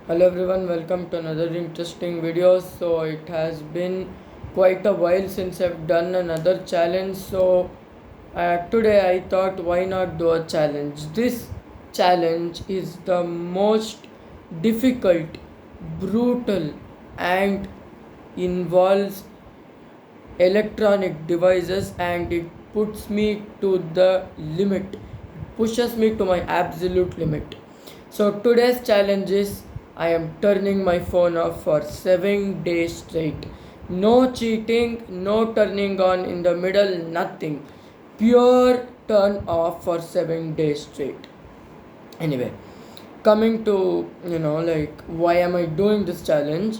Hello everyone, welcome to another interesting video. So it has been quite a while since I've done another challenge. So today I thought why not do a challenge. This challenge is the most difficult, brutal and involves electronic devices, and it puts me to the limit. It pushes me to my absolute limit. So today's challenge is I am turning my phone off for 7 days straight. No cheating, no turning on in the middle, nothing. Pure turn off for 7 days straight. Anyway, coming to like why am I doing this challenge,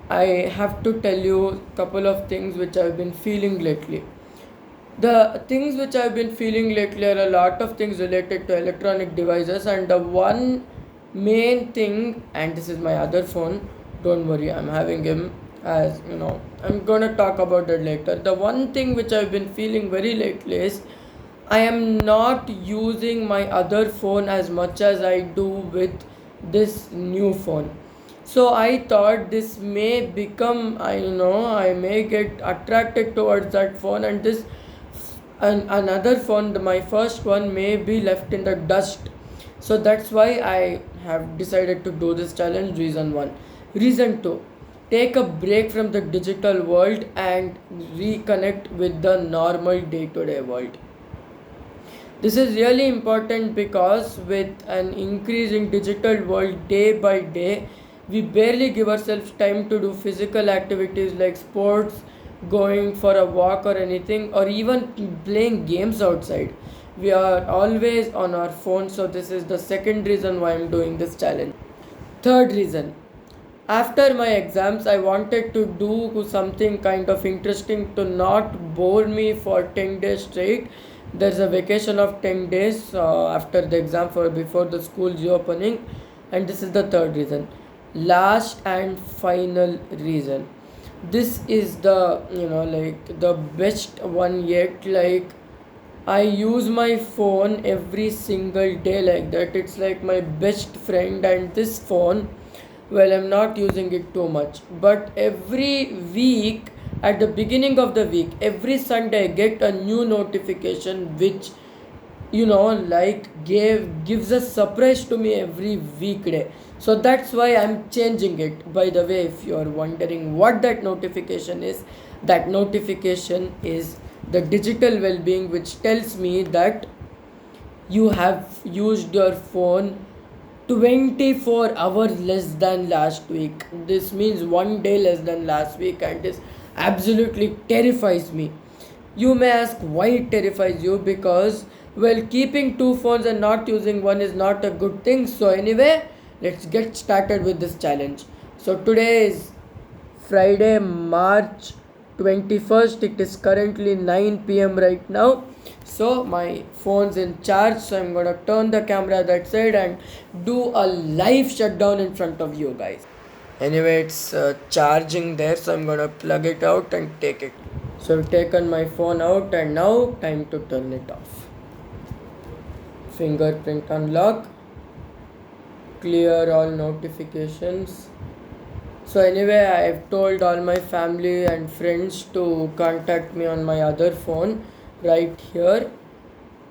I have to tell you a couple of things which I've been feeling lately. The things which I've been feeling lately are a lot of things related to electronic devices, and the one main thing, and this is my other phone, don't worry, I'm having him, as you know, I'm gonna talk about it later. The one thing which I've been feeling very lately is I am not using my other phone as much as I do with this new phone. So I thought this may become, I may get attracted towards that phone, and this and another phone, my first one, may be left in the dust. So that's why I have decided to do this challenge. Reason one. Reason two, take a break from the digital world and reconnect with the normal day to day world. This is really important because with an increase in digital world day by day, we barely give ourselves time to do physical activities like sports, going for a walk or anything, or even playing games outside. We are always on our phone, so this is the second reason why I'm doing this challenge. Third reason, after my exams, I wanted to do something kind of interesting to not bore me for 10 days straight. There's a vacation of 10 days after the exam for before the school's reopening, and this is the third reason. Last and final reason. This is the like the best one yet. Like I use my phone every single day like that. It's like my best friend, and this phone, well, I'm not using it too much, but every week, at the beginning of the week, every Sunday I get a new notification which like gives a surprise to me every weekday. So that's why I'm changing it. By the way, if you're wondering what that notification is, that notification is the digital well-being, which tells me that you have used your phone 24 hours less than last week. This means one day less than last week, and this absolutely terrifies me. You may ask why it terrifies you, because, well, keeping two phones and not using one is not a good thing. So, anyway, let's get started with this challenge. So, today is Friday, March 21st. It is currently 9 p.m. right now. So my phone's in charge. So I'm gonna turn the camera that side and do a live shutdown in front of you guys. Anyway, it's charging there, so I'm gonna plug it out and take it. So I've taken my phone out, and now time to turn it off. Fingerprint unlock. Clear all notifications. So anyway, I've told all my family and friends to contact me on my other phone right here.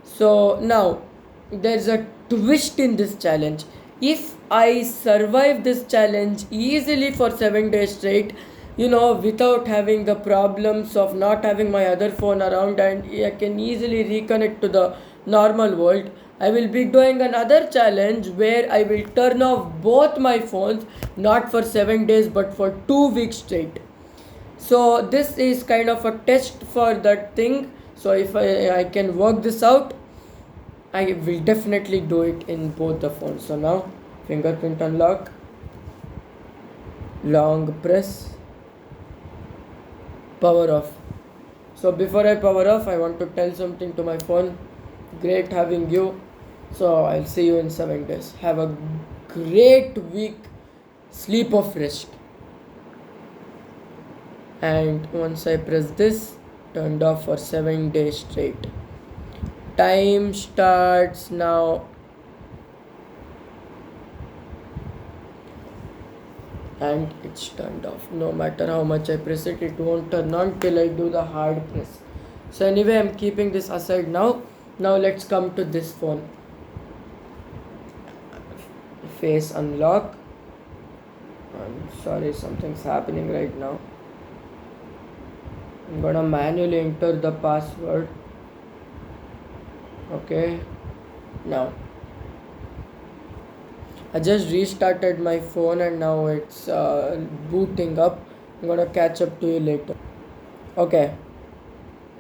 So now there's a twist in this challenge. If I survive this challenge easily for 7 days straight, without having the problems of not having my other phone around, and I can easily reconnect to the normal world, I will be doing another challenge where I will turn off both my phones, not for 7 days but for 2 weeks straight. So this is kind of a test for that thing. So if I can work this out, I will definitely do it in both the phones. So now fingerprint unlock, long press, power off. So before I power off, I want to tell something to my phone. Great having you. So I'll see you in 7 days. Have a great week. Sleep of rest. And once I press this, turned off for 7 days straight. Time starts now. and it's turned off. No matter how much I press it, it won't turn on till I do the hard press. So anyway, I'm keeping this aside now. Now let's come to this phone. Face unlock. I'm sorry, something's happening right now. I'm gonna manually enter the password. Okay, now I just restarted my phone and now it's booting up. I'm gonna catch up to you later. Okay,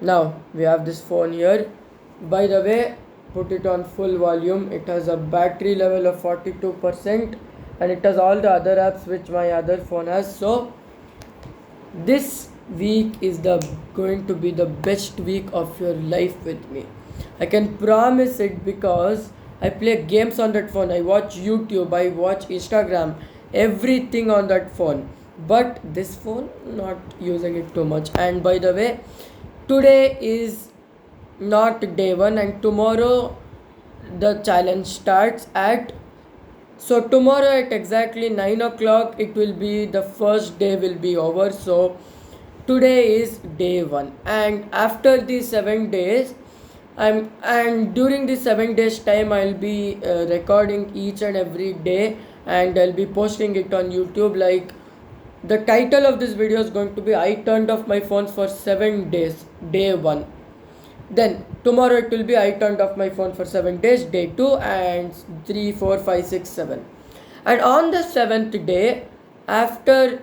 now we have this phone here. By the way, put it on full volume. It has a battery level of 42% and it has all the other apps which my other phone has. So this week is going to be the best week of your life with me. I can promise it because I play games on that phone. I watch YouTube, I watch Instagram, everything on that phone. But this phone, not using it too much. And by the way, today is not day one, and tomorrow the challenge starts at. So tomorrow at exactly 9 o'clock, it will be the first day will be over. So today is day one, and after these 7 days, and during the 7 days time, I'll be recording each and every day, and I'll be posting it on YouTube. Like, the title of this video is going to be I turned off my phone for 7 days, day one. Then tomorrow it will be I turned off my phone for 7 days, day 2, and 3, 4, 5, 6, 7. And on the 7th day, after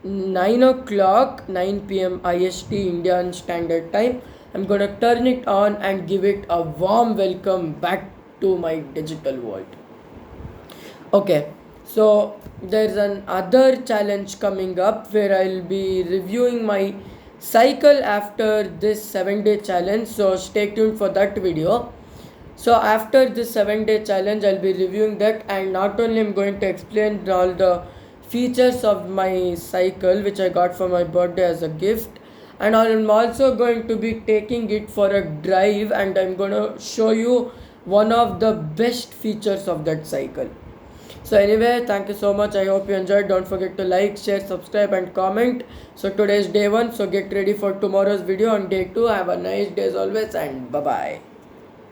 9 o'clock, 9 p.m. IST, Indian Standard Time, I'm gonna turn it on and give it a warm welcome back to my digital world. Okay, so there's another challenge coming up where I'll be reviewing my cycle after this 7-day challenge. So stay tuned for that video. So after this 7-day challenge, I'll be reviewing that, and not only I'm going to explain all the features of my cycle which I got for my birthday as a gift, and I'm also going to be taking it for a drive, and I'm going to show you one of the best features of that cycle. So anyway, thank you so much. I hope you enjoyed. Don't forget to like, share, subscribe and comment. So today is day 1, so get ready for tomorrow's video on day 2. Have a nice day as always, and bye bye.